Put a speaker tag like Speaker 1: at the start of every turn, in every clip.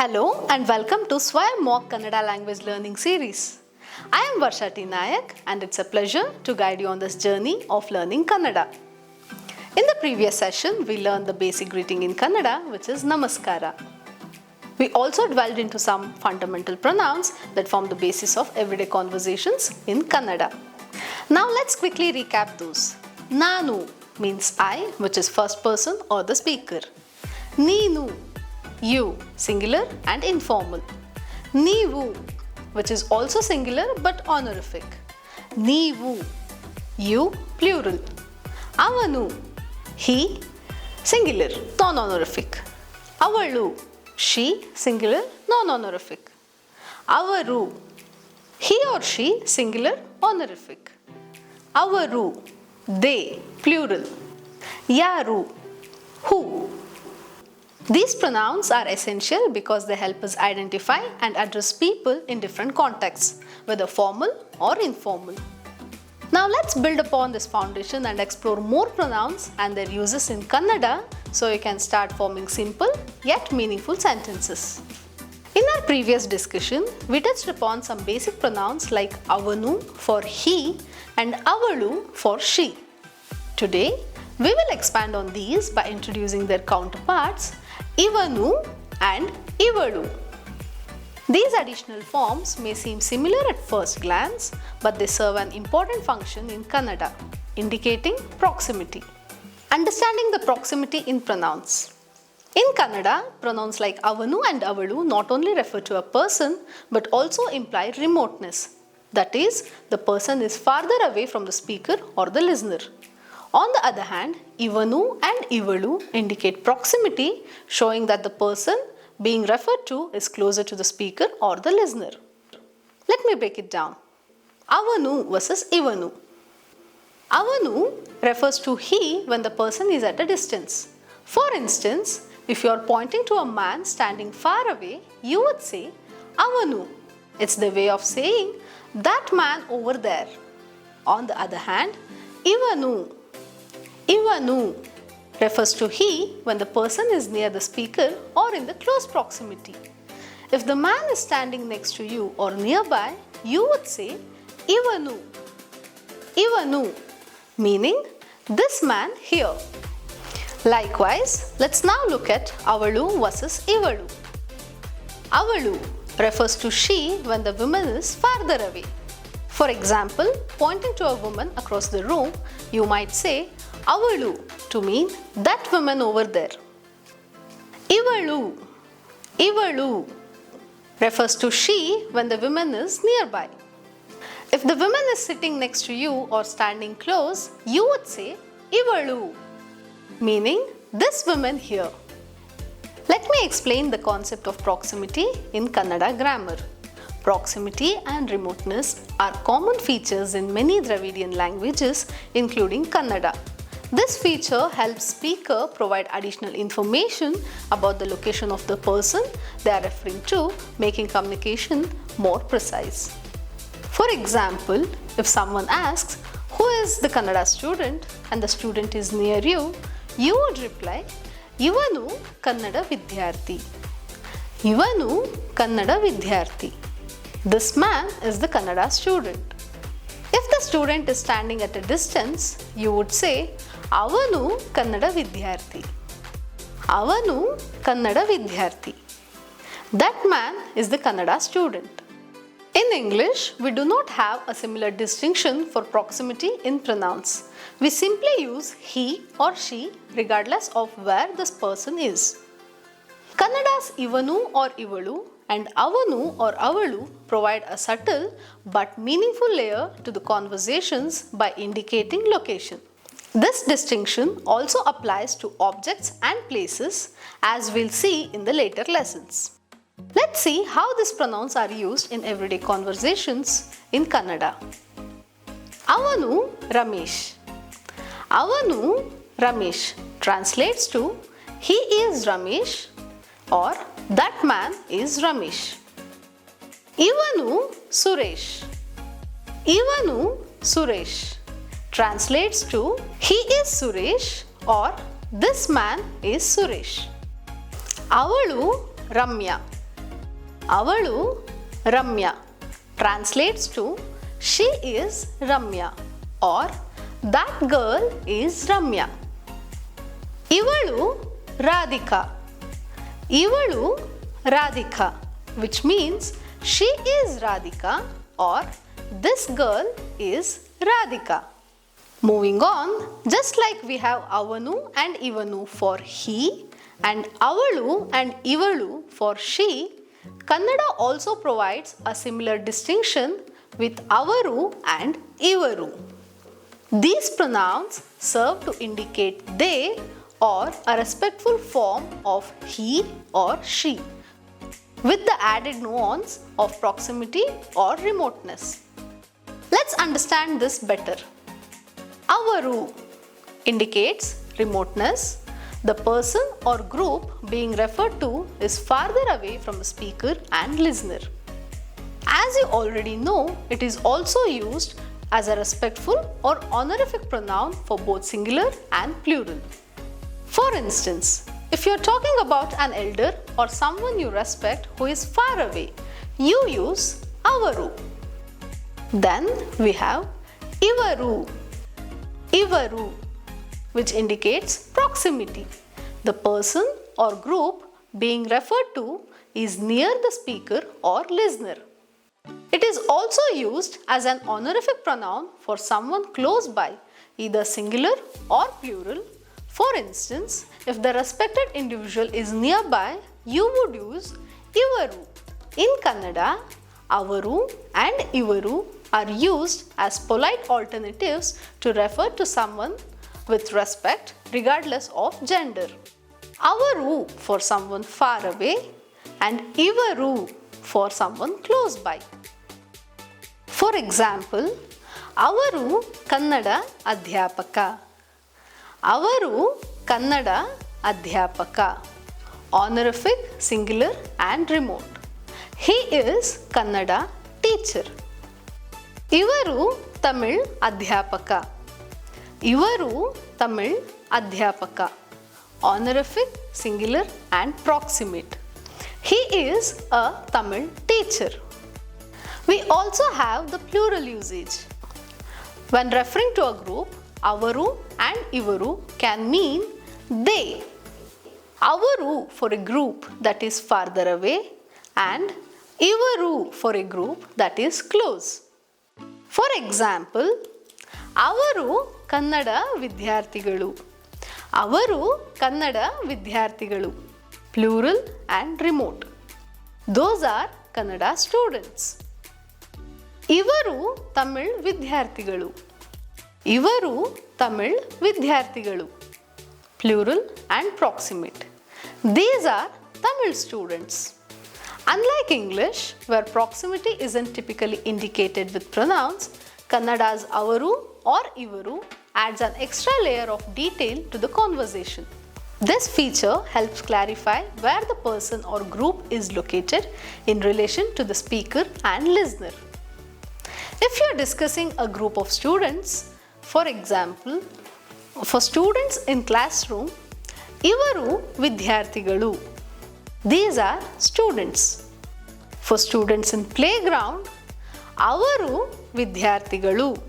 Speaker 1: Hello and welcome to Swayam Mock Kannada Language Learning Series. I am Varsha T. Nayak and it's a pleasure to guide you on this journey of learning Kannada. In the previous session, we learned the basic greeting in Kannada, which is Namaskara. We also dwelled into some fundamental pronouns that form the basis of everyday conversations in Kannada. Now let's quickly recap those. Nanu means I, which is first person or the speaker. Neenu, you, singular and informal. Neevu, which is also singular but honorific. Neevu, you, plural. Avanu, he, singular, non-honorific. Avalu, she, singular, non-honorific. Avaru, he or she, singular, honorific. Avaru, they, plural. Yaru, who. These pronouns are essential because they help us identify and address people in different contexts, whether formal or informal. Now let's build upon this foundation and explore more pronouns and their uses in Kannada so you can start forming simple yet meaningful sentences. In our previous discussion, we touched upon some basic pronouns like avanu for he and avalu for she. Today, we will expand on these by introducing their counterparts Ivanu and Ivalu. These additional forms may seem similar at first glance, but they serve an important function in Kannada, indicating proximity. Understanding the proximity in pronouns. In Kannada, pronouns like Avanu and Avalu not only refer to a person, but also imply remoteness. That is, the person is farther away from the speaker or the listener. On the other hand, Ivanu and Ivalu indicate proximity, showing that the person being referred to is closer to the speaker or the listener. Let me break it down. Avanu versus Ivanu. Avanu refers to he when the person is at a distance. For instance, if you are pointing to a man standing far away, you would say Avanu. It's the way of saying that man over there. On the other hand, Ivanu refers to he when the person is near the speaker or in the close proximity. If the man is standing next to you or nearby, you would say Ivanu, meaning this man here. Likewise, let's now look at Avalu versus Ivalu. Avalu refers to she when the woman is farther away. For example, pointing to a woman across the room, you might say Avalu to mean that woman over there. Ivalu refers to she when the woman is nearby. If the woman is sitting next to you or standing close, you would say Ivalu, meaning this woman here. Let me explain the concept of proximity in Kannada grammar. Proximity and remoteness are common features in many Dravidian languages, including Kannada. This feature helps speaker provide additional information about the location of the person they are referring to, making communication more precise. For example, if someone asks, "Who is the Kannada student?" and the student is near you, you would reply, "Ivanu Kannada Vidyarthi." Ivanu Kannada Vidyarthi. This man is the Kannada student. If the student is standing at a distance, you would say, Avanu Kannada Vidyarthi. Avanu Kannada Vidyarthi. That man is the Kannada student. In English, we do not have a similar distinction for proximity in pronouns. We simply use he or she regardless of where this person is. Kannada's Ivanu or Ivalu and Avanu or Avalu provide a subtle but meaningful layer to the conversations by indicating location. This distinction also applies to objects and places, as we'll see in the later lessons. Let's see how these pronouns are used in everyday conversations in Kannada. Avanu Ramesh. Avanu Ramesh translates to he is Ramesh or that man is Ramesh. Ivanu Suresh. Ivanu Suresh translates to he is Suresh or this man is Suresh. Avalu Ramya. Avalu Ramya translates to she is Ramya or that girl is Ramya. Ivalu Radhika. Ivalu Radhika, which means she is Radhika or this girl is Radhika. Moving on, just like we have Avanu and Ivanu for he and Avalu and Ivalu for she, Kannada also provides a similar distinction with Avaru and Ivaru. These pronouns serve to indicate they or a respectful form of he or she, with the added nuance of proximity or remoteness. Let's understand this better. Avaru indicates remoteness. The person or group being referred to is farther away from the speaker and listener. As you already know, it is also used as a respectful or honorific pronoun for both singular and plural. For instance, if you are talking about an elder or someone you respect who is far away, you use Avaru. Then we have Ivaru. Ivaru, which indicates proximity. The person or group being referred to is near the speaker or listener. It is also used as an honorific pronoun for someone close by, either singular or plural. For instance, if the respected individual is nearby, you would use Ivaru. In Kannada, Avaru and Ivaru are used as polite alternatives to refer to someone with respect regardless of gender. Avaru for someone far away and Ivaru for someone close by. For example, Avaru Kannada Adhyapaka. Avaru Kannada Adhyapaka. Honorific, singular and remote. He is Kannada teacher. Ivaru Tamil Adhyapaka. Ivaru Tamil Adhyapaka. Honorific, singular and proximate. He is a Tamil teacher. We also have the plural usage. When referring to a group, Avaru and Ivaru can mean they. Avaru for a group that is farther away and Ivaru for a group that is close. For example, Avaru Kannada Vidyarthigalu. Avaru Kannada Vidyarthigalu. Plural and remote. Those are Kannada students. Ivaru Tamil Vidyarthigalu. Ivaru Tamil Vidyarthigalu. Plural and proximate. These are Tamil students. Unlike English, where proximity isn't typically indicated with pronouns, Kannada's Avaru or Ivaru adds an extra layer of detail to the conversation. This feature helps clarify where the person or group is located in relation to the speaker and listener. If you are discussing a group of students, for example, for students in classroom, Ivaru Vidyarthigalu. These are students. For students in playground, Avaru Vidyarthigalu.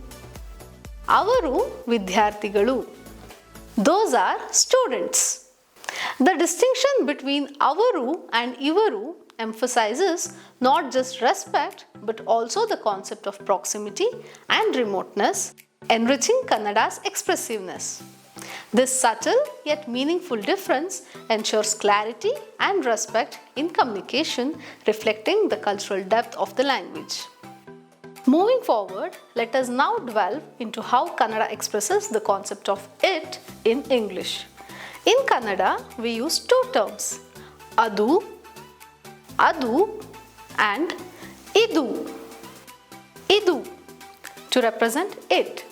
Speaker 1: Avaru Vidyarthigalu. Those are students. The distinction between Avaru and Ivaru emphasizes not just respect but also the concept of proximity and remoteness, enriching Kannada's expressiveness. This subtle yet meaningful difference ensures clarity and respect in communication, reflecting the cultural depth of the language. Moving forward, let us now delve into how Kannada expresses the concept of it in English. In Kannada, we use two terms, adu, adu and idu, idu to represent it.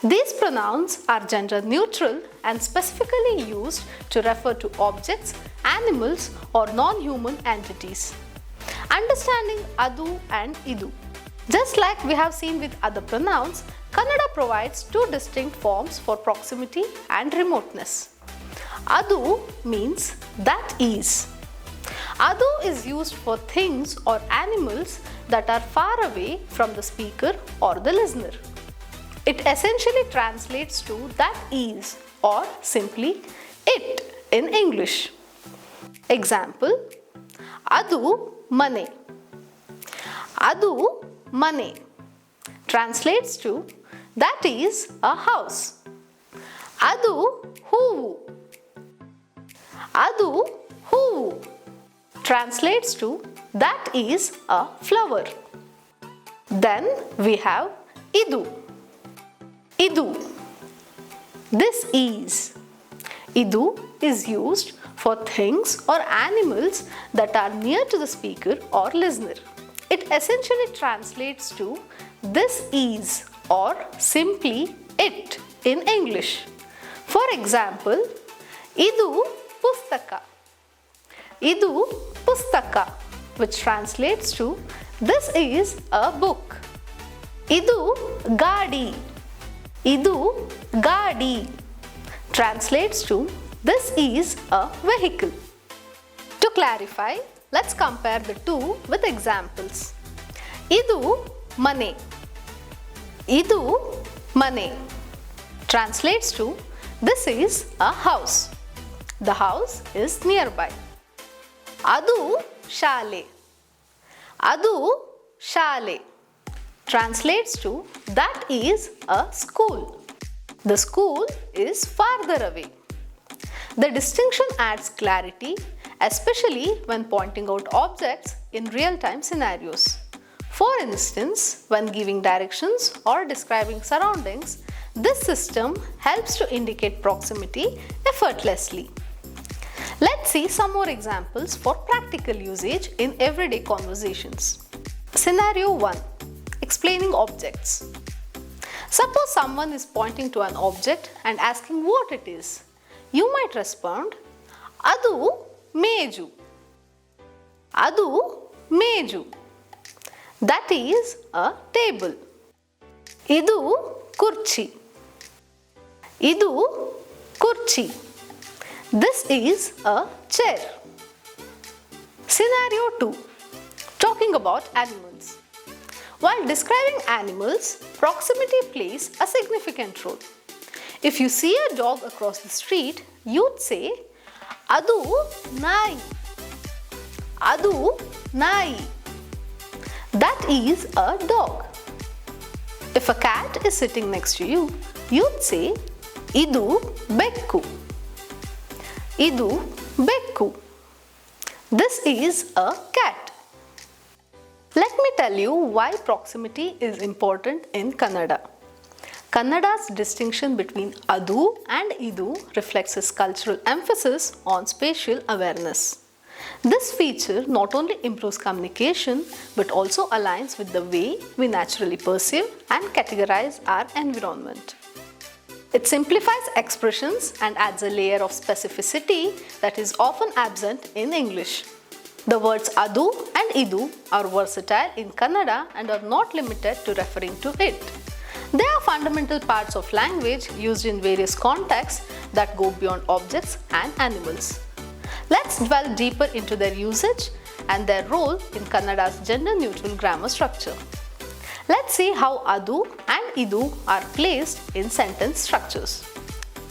Speaker 1: These pronouns are gender neutral and specifically used to refer to objects, animals or non-human entities. Understanding adu and idu. Just like we have seen with other pronouns, Kannada provides two distinct forms for proximity and remoteness. Adu means that is. Adu is used for things or animals that are far away from the speaker or the listener. It essentially translates to that is or simply it in English. Example, Adu mane. Adu mane translates to that is a house. Adu hoovu. Adu hoovu translates to that is a flower. Then we have idu. Idu. This is. Idu is used for things or animals that are near to the speaker or listener. It essentially translates to this is or simply it in English. For example, idu pustaka. Idu pustaka, which translates to this is a book. Idu gadi. Idu gadi translates to this is a vehicle. To clarify, let's compare the two with examples. Idu mane. Idu mane translates to this is a house. The house is nearby. Adu shale. Adu shale translates to that is a school. The school is farther away. The distinction adds clarity, especially when pointing out objects in real-time scenarios. For instance, when giving directions or describing surroundings, this system helps to indicate proximity effortlessly. Let's see some more examples for practical usage in everyday conversations. Scenario 1. Explaining objects. Suppose someone is pointing to an object and asking what it is. You might respond, Adu meju. Adu meju. That is a table. Idu kurchi. Idu kurchi. This is a chair. Scenario 2. Talking about animals. While describing animals, proximity plays a significant role. If you see a dog across the street, you'd say, Adu nai. Adu nai. That is a dog. If a cat is sitting next to you, you'd say, Idu bekku. Idu bekku. This is a cat. Let me tell you why proximity is important in Kannada. Kannada's distinction between adu and idu reflects its cultural emphasis on spatial awareness. This feature not only improves communication but also aligns with the way we naturally perceive and categorize our environment. It simplifies expressions and adds a layer of specificity that is often absent in English. The words adu and idu are versatile in Kannada and are not limited to referring to it. They are fundamental parts of language used in various contexts that go beyond objects and animals. Let's delve deeper into their usage and their role in Kannada's gender-neutral grammar structure. Let's see how adu and idu are placed in sentence structures.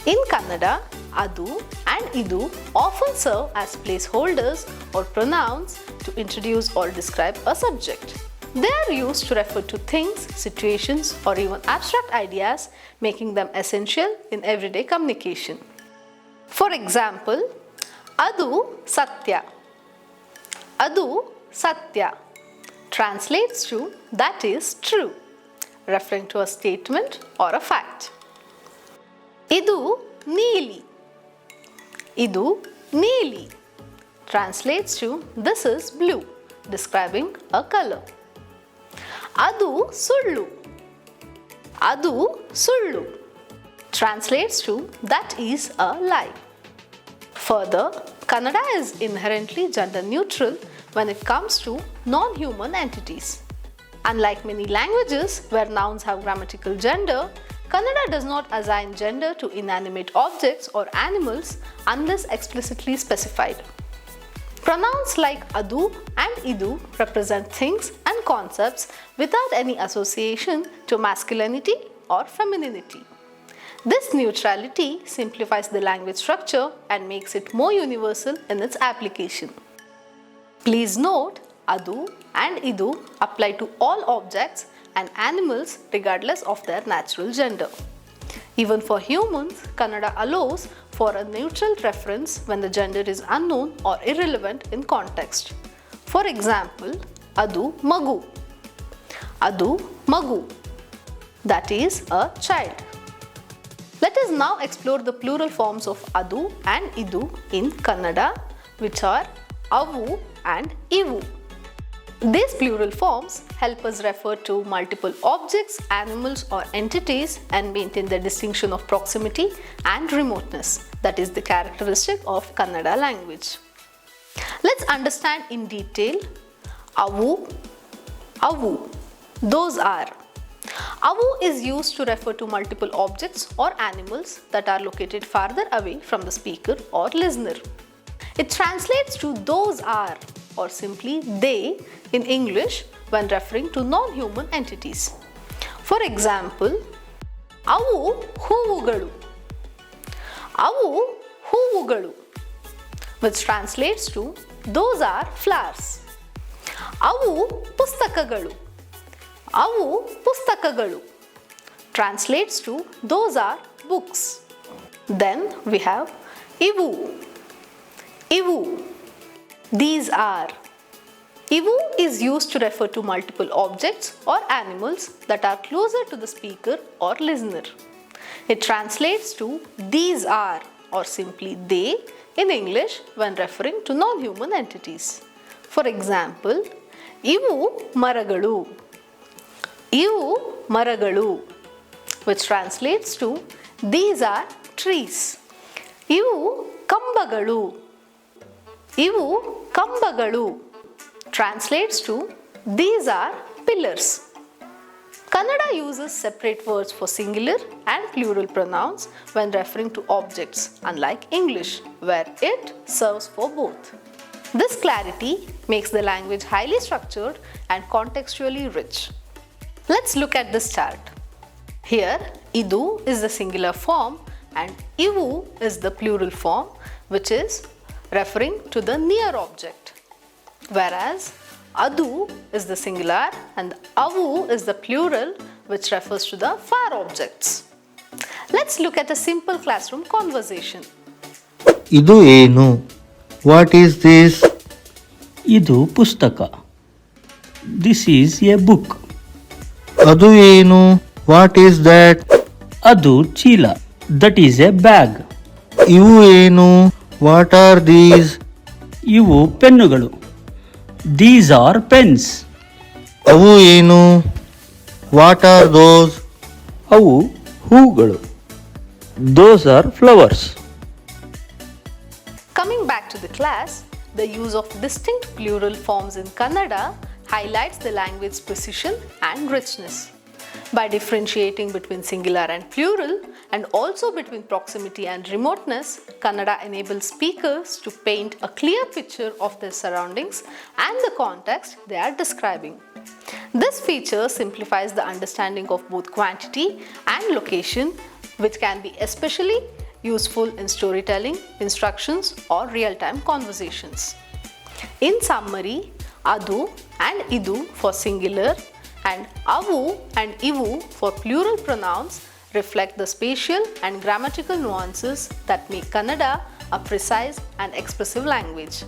Speaker 1: In Kannada, adu and idu often serve as placeholders or pronouns to introduce or describe a subject. They are used to refer to things, situations, or even abstract ideas, making them essential in everyday communication. For example, adu satya. Adu satya translates to that is true, referring to a statement or a fact. Idu neeli. Idu neeli translates to this is blue, describing a color. Adu sullu. Adu sullu translates to that is a lie. Further, Kannada is inherently gender neutral when it comes to non-human entities. Unlike many languages where nouns have grammatical gender, Kannada does not assign gender to inanimate objects or animals unless explicitly specified. Pronouns like adu and idu represent things and concepts without any association to masculinity or femininity. This neutrality simplifies the language structure and makes it more universal in its application. Please note, adu and idu apply to all objects and animals regardless of their natural gender. Even for humans, Kannada allows for a neutral reference when the gender is unknown or irrelevant in context. For example, adu magu. Adu magu, that is a child. Let us now explore the plural forms of adu and idu in Kannada, which are avu and ivu. These plural forms help us refer to multiple objects, animals or entities and maintain the distinction of proximity and remoteness that is the characteristic of Kannada language. Let's understand in detail avu, avu. Those are. Avu is used to refer to multiple objects or animals that are located farther away from the speaker or listener. It translates to those are or simply they in English when referring to non-human entities. For example, avu hoovugalu. Avu hoovugalu, which translates to those are flowers. Avu pustakagalu. Avu pustakagalu translates to those are books. Then we have ivu. Ivu, these are. Ivu is used to refer to multiple objects or animals that are closer to the speaker or listener. It translates to these are or simply they in English when referring to non-human entities. For example, ivu maragalu. Ivu maragalu, which translates to these are trees. Ivu kambagalu. Ivu kambagalu translates to these are pillars. Kannada uses separate words for singular and plural pronouns when referring to objects, unlike English, where it serves for both. This clarity makes the language highly structured and contextually rich. Let's look at this chart. Here, idu is the singular form and ivu is the plural form, which is referring to the near object, whereas adu is the singular and avu is the plural, which refers to the far objects. Let's look at a simple classroom conversation.
Speaker 2: Idu enu? What is this?
Speaker 3: Idu pustaka. This is a book.
Speaker 2: Adu enu? What is that?
Speaker 3: Adu chila. That is a bag.
Speaker 2: Ivu enu? What are these?
Speaker 3: Ivu pennugalu. These are pens.
Speaker 2: Avu enu? What are those?
Speaker 3: Avu hoogalu. Those are flowers.
Speaker 1: Coming back to the class, the use of distinct plural forms in Kannada highlights the language's precision and richness. By differentiating between singular and plural and also between proximity and remoteness, Kannada enables speakers to paint a clear picture of their surroundings and the context they are describing. This feature simplifies the understanding of both quantity and location, which can be especially useful in storytelling, instructions, or real-time conversations. In summary, adu and idu for singular and avu and ivu for plural pronouns reflect the spatial and grammatical nuances that make Kannada a precise and expressive language.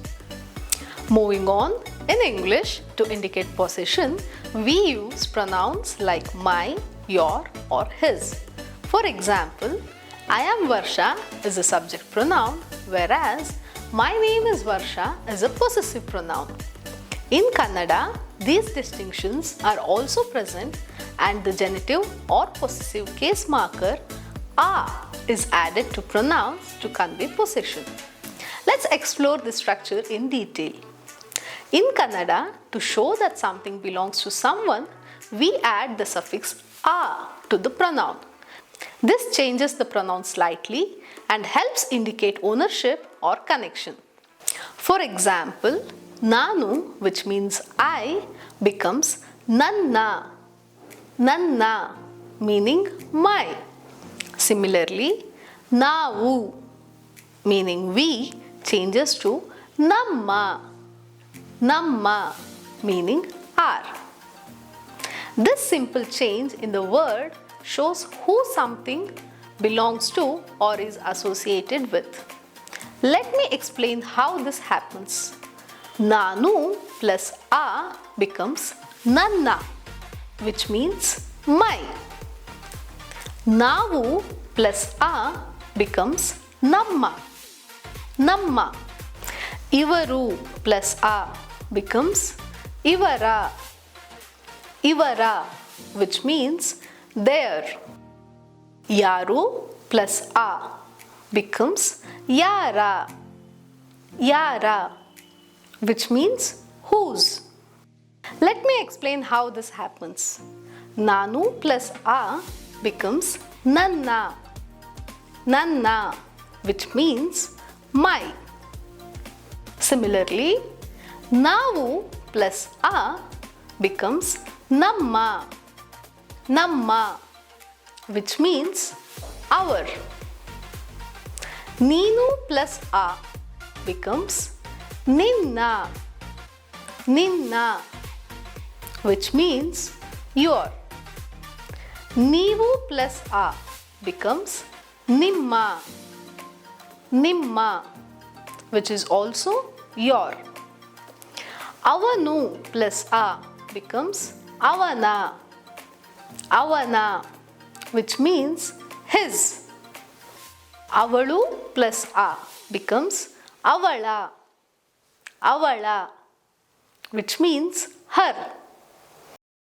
Speaker 1: Moving on, in English, to indicate possession, we use pronouns like my, your, or his. For example, I am Varsha is a subject pronoun, whereas my name is Varsha is a possessive pronoun. In Kannada, these distinctions are also present and the genitive or possessive case marker a is added to pronouns to convey possession. Let's explore this structure in detail. In Kannada, to show that something belongs to someone, we add the suffix a to the pronoun. This changes the pronoun slightly and helps indicate ownership or connection. For example, Nanu, which means I, becomes Nanna. Nanna, meaning my. Similarly, Navu, meaning we, changes to Namma. Namma, meaning our. This simple change in the word shows who something belongs to or is associated with. Let me explain how this happens. Nanu plus a becomes Nanna, which means my. Navu plus a becomes Namma. Namma. Ivaru plus a becomes Ivara. Ivara, which means there. Yaru plus a becomes Yara. Yara, which means whose. Let me explain how this happens. Nanu plus a becomes Nanna. Nanna, which means my. Similarly, Navu plus a becomes Namma. Namma, which means our. Neenu plus a becomes Ninna. Ninna, which means your. Neevu plus a becomes Nimma. Nimma, which is also your. Avanu plus a becomes Avana. Avana, which means his. Avalu plus a becomes Avala. Avala, which means her.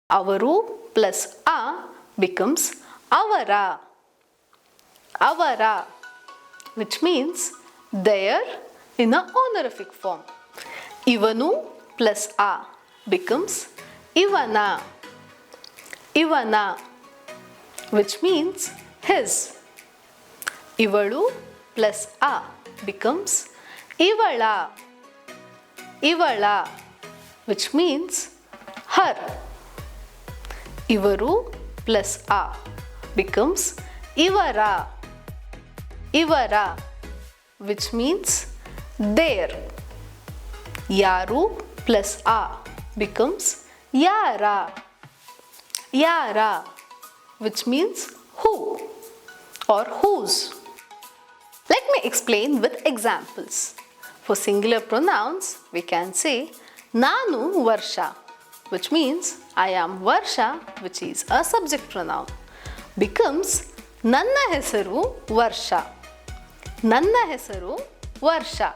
Speaker 1: Avaru plus a becomes Avara. Avara, which means there in a honorific form. Ivanu plus a becomes Ivana. Ivana, which means his. Ivalu plus a becomes Ivala. Ivala, which means her. Ivaru plus a becomes Ivara. Ivara, which means there. Yaru plus a becomes Yara. Yara, which means who or whose. Let me explain with examples. For singular pronouns, we can say Nanu Varsha, which means I am Varsha, which is a subject pronoun, becomes Nanna Hesaru Varsha. Nanna Hesaru Varsha,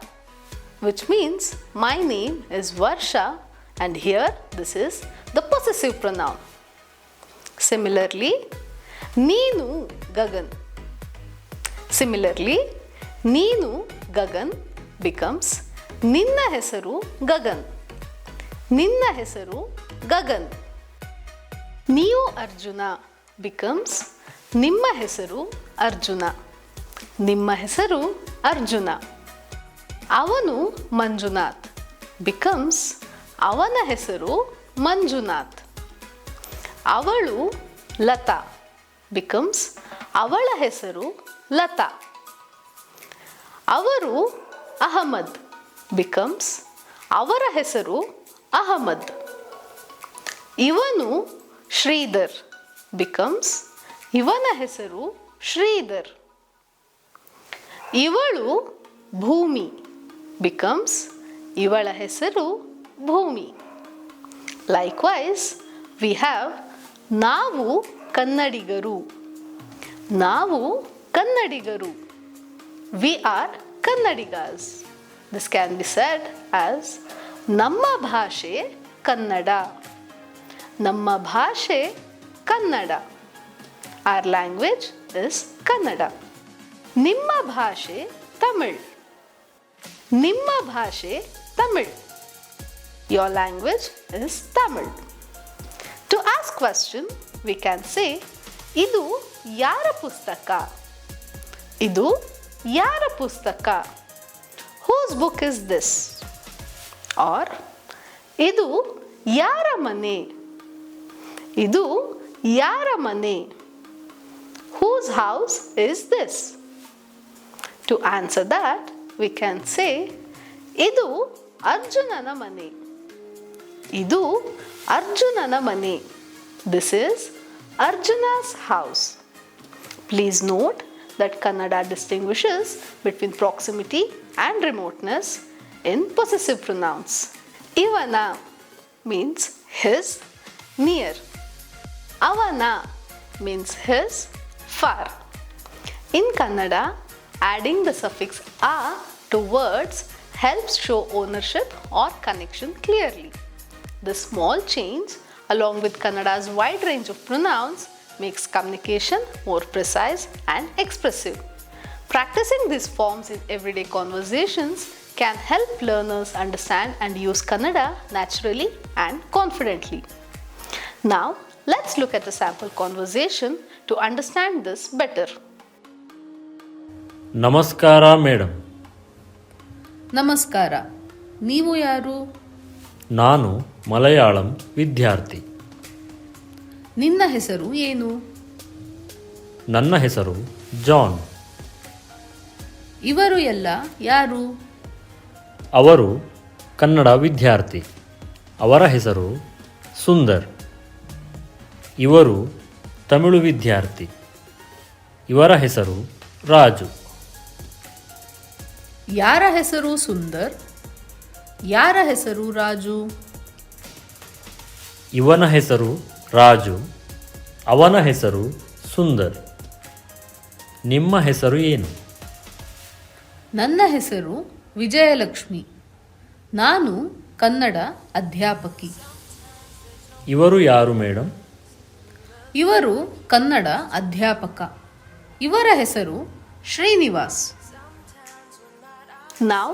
Speaker 1: which means my name is Varsha, and here this is the possessive pronoun. Similarly, Neenu Gagan. Similarly, Neenu Gagan becomes Ninna Hesaru Gagan. Ninna Hesaru Gagan. Neevu Arjuna becomes Nimma Hesaru Arjuna. Nimma Hesaru Arjuna. Avanu Manjunath becomes Avana Hesaru Manjunath. Avalu Lata becomes Avala Hesaru Lata. Avaru Ahmad becomes Avara Hesaru Ahmad. Ivanu Sridhar becomes Ivana Hesaru Sridhar. Ivalu Bhumi becomes Ivala Hesaru Bhumi. Likewise, we have Navu Kannadigaru. Navu Kannadigaru. We are Kannadigas. This can be said as Namma Bhashe Kannada. Namma Bhashe Kannada. Our language is Kannada. Nimma Bhashe Tamil. Nimma Bhashe Tamil. Your language is Tamil. To ask question, we can say Idu yara pustaka. Idu yara pustaka. Whose book is this? Or ಇದು ಯಾರ ಮನೆ? ಇದು ಯಾರ ಮನೆ? Whose house is this? To answer that, we can say ಇದು ಅರ್ಜುನನ ಮನೆ. ಇದು ಅರ್ಜುನನ ಮನೆ. This is Arjuna's house. Please note that Kannada distinguishes between proximity and remoteness in possessive pronouns. Ivana means his, near. Avana means his, far. In Kannada, adding the suffix a to words helps show ownership or connection clearly. This small change, along with Kannada's wide range of pronouns, makes communication more precise and expressive. Practicing these forms in everyday conversations can help learners understand and use Kannada naturally and confidently. Now, let's look at a sample conversation to understand this better.
Speaker 3: ನಮಸ್ಕಾರ madam.
Speaker 1: ನಮಸ್ಕಾರ. ನೀವು ಯಾರು?
Speaker 3: ನಾನು ಮಲಯಾಳಂ ವಿದ್ಯಾರ್ಥಿ.
Speaker 1: ನಿನ್ನ ಹೆಸರು ಏನು?
Speaker 3: ನನ್ನ ಹೆಸರು ಜಾನ್.
Speaker 1: ಇವರು ಎಲ್ಲ ಯಾರು?
Speaker 3: ಅವರು ಕನ್ನಡ ವಿದ್ಯಾರ್ಥಿ. ಅವರ ಹೆಸರು ಸುಂದರ್. ಇವರು ತಮಿಳು ವಿದ್ಯಾರ್ಥಿ. ಇವರ ಹೆಸರು ರಾಜು.
Speaker 1: ಯಾರ ಹೆಸರು ಸುಂದರ್? ಯಾರ ಹೆಸರು ರಾಜು?
Speaker 3: ಇವನ ಹೆಸರು ರಾಜು. ಅವನ ಹೆಸರು ಸುಂದರ್. ನಿಮ್ಮ ಹೆಸರು ಏನು?
Speaker 1: ನನ್ನ ಹೆಸರು ವಿಜಯಲಕ್ಷ್ಮಿ. ನಾನು ಕನ್ನಡ ಅಧ್ಯಾಪಕಿ.
Speaker 3: ಇವರು ಯಾರು ಮೇಡಮ್?
Speaker 1: ಇವರು ಕನ್ನಡ ಅಧ್ಯಾಪಕ. ಇವರ ಹೆಸರು Srinivas. Now,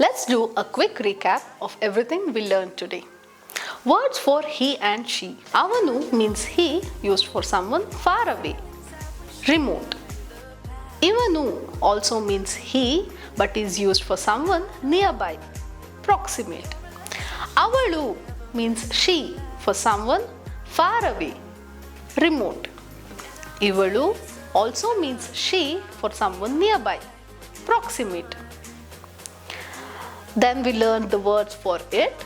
Speaker 1: let's do a quick recap of everything we learned today. Words for he and she. Avanu means he, used for someone far away. Remote. Ivanu also means he, but is used for someone nearby. Proximate. Avalu means she, for someone far away. Remote. Ivalu also means she, for someone nearby. Proximate. Then we learned the words for it.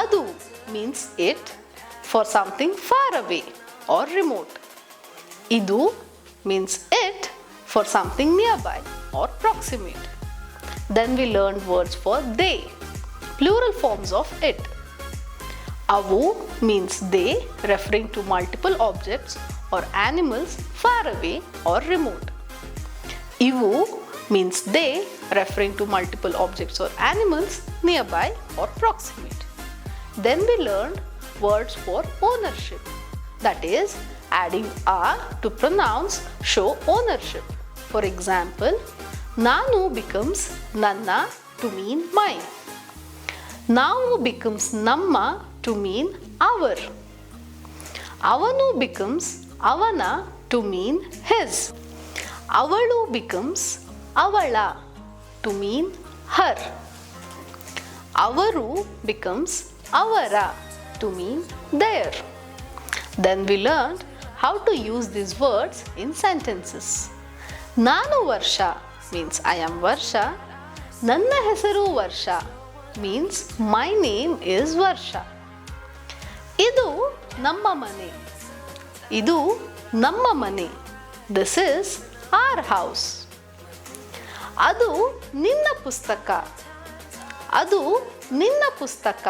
Speaker 1: Adu means it, for something far away or remote. Idu means it, for something nearby or proximate. Then we learned words for they, plural forms of it. Avu means they, referring to multiple objects or animals far away or remote. Ivu means they, referring to multiple objects or animals nearby or proximate. Then we learned words for ownership. That is, adding a to pronouns show ownership. For example, Nanu becomes Nanna to mean mine. Navu becomes Namma to mean our. Avanu becomes Avana to mean his. Avalu becomes Avala to mean her. Avaru becomes Avara to mean their. Then we learned how to use these words in sentences. Nanu Varsha means I am Varsha. Nanna hesaru Varsha means my name is Varsha. Idu namma mane. Idu namma mane. This is our house. ಅದು ನಿನ್ನ ಪುಸ್ತಕ. ಅದು ನಿನ್ನ ಪುಸ್ತಕ.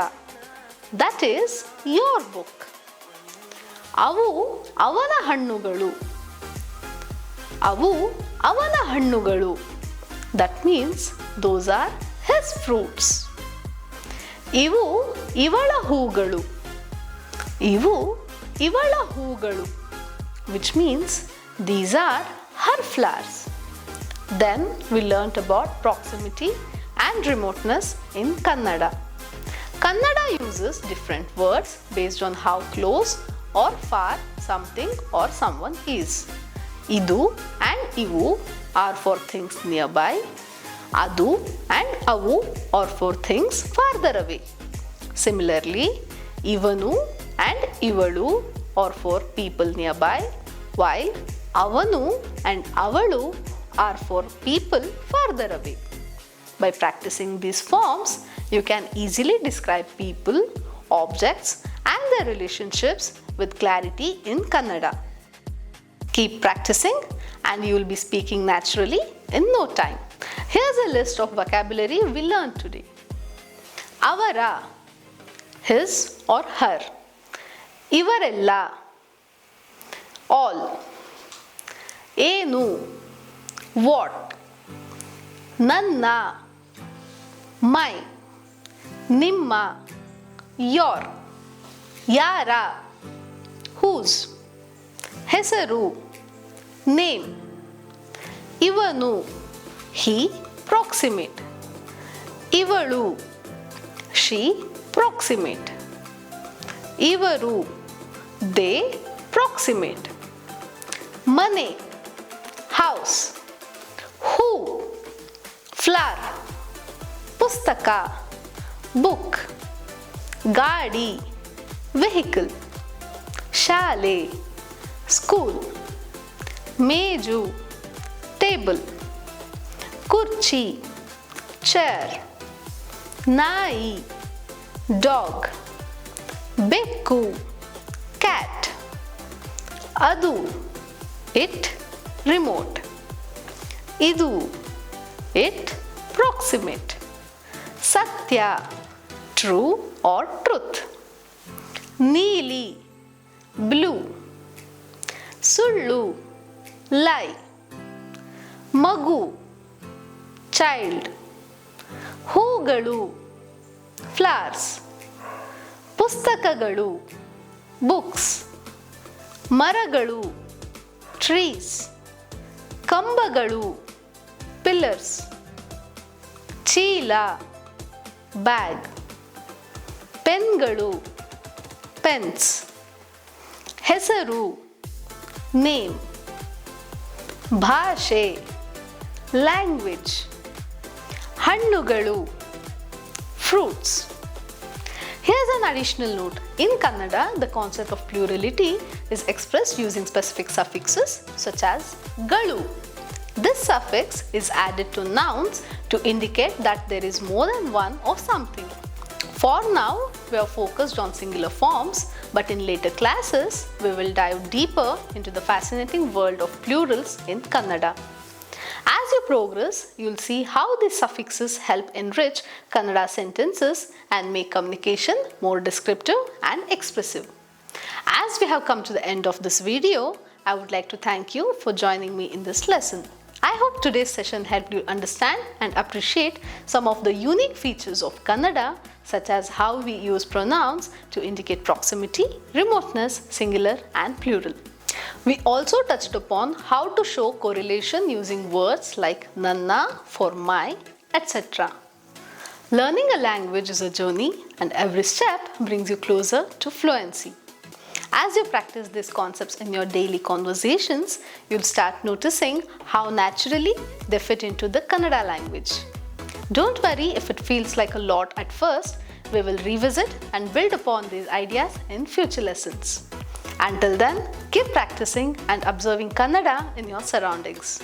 Speaker 1: That is your book. ಅವು ಅವನ ಹಣ್ಣುಗಳು. ಅವು ಅವನ ಹಣ್ಣುಗಳು. That means those are his fruits. ಇವು ಇವಳ ಹೂಗಳು. ಇವು ಇವಳ ಹೂಗಳು. Which means these are her flowers. Then we learnt about proximity and remoteness in Kannada. Kannada uses different words based on how close or far something or someone is. Idu and ivu are for things nearby. Adu and avu are for things farther away. Similarly, ivanu and ivalu are for people nearby, while avanu and avalu are for people farther away. By practicing these forms, you can easily describe people, objects, and their relationships with clarity in Kannada. Keep practicing and you will be speaking naturally in no time. Here's a list of vocabulary we learned today. Avara, his or her. Ivarella, all. Enu, what. Nanna, my. Nimma, your. Yara, whose. Hesaru, name. Ivanu, he, proximate. Ivalu, she, proximate. Ivaru, they, proximate. Mane, house. Who, flower. Pustaka, book. Gadi, vehicle. Shale, school. Meju, table. Kurchi, chair. Nai, dog. Bekku, cat. Adu, it, remote. Idu, it, proximate. Satya, true or truth. Neeli, blue. Sullu, lie. Magu, child. Hoogalu, flowers. Pustakagalu, books. Maragalu, trees. Kambagalu, pillars. Cheela, bag. Pengalu, pens. Hesaru, name. Bhashe, language. Hannugalu, fruits. Here's an additional note. In Kannada, the concept of plurality is expressed using specific suffixes such as galu. This suffix is added to nouns to indicate that there is more than one of something. For now, we are focused on singular forms, but in later classes, we will dive deeper into the fascinating world of plurals in Kannada. As you progress, you will see how these suffixes help enrich Kannada sentences and make communication more descriptive and expressive. As we have come to the end of this video, I would like to thank you for joining me in this lesson. I hope today's session helped you understand and appreciate some of the unique features of Kannada, such as how we use pronouns to indicate proximity, remoteness, singular and plural. We also touched upon how to show correlation using words like nanna for my, etc. Learning a language is a journey and every step brings you closer to fluency. As you practice these concepts in your daily conversations, you'll start noticing how naturally they fit into the Kannada language. Don't worry if it feels like a lot at first. We will revisit and build upon these ideas in future lessons. Until then, keep practicing and observing Kannada in your surroundings.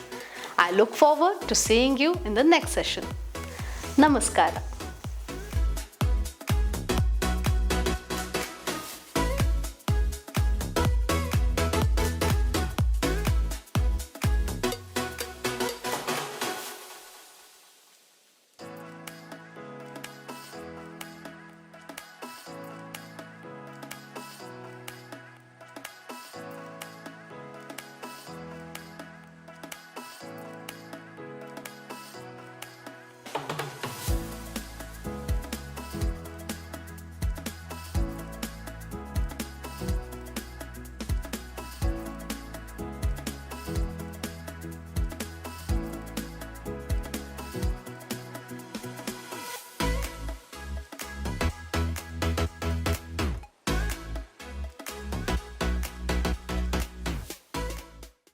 Speaker 1: I look forward to seeing you in the next session. Namaskara.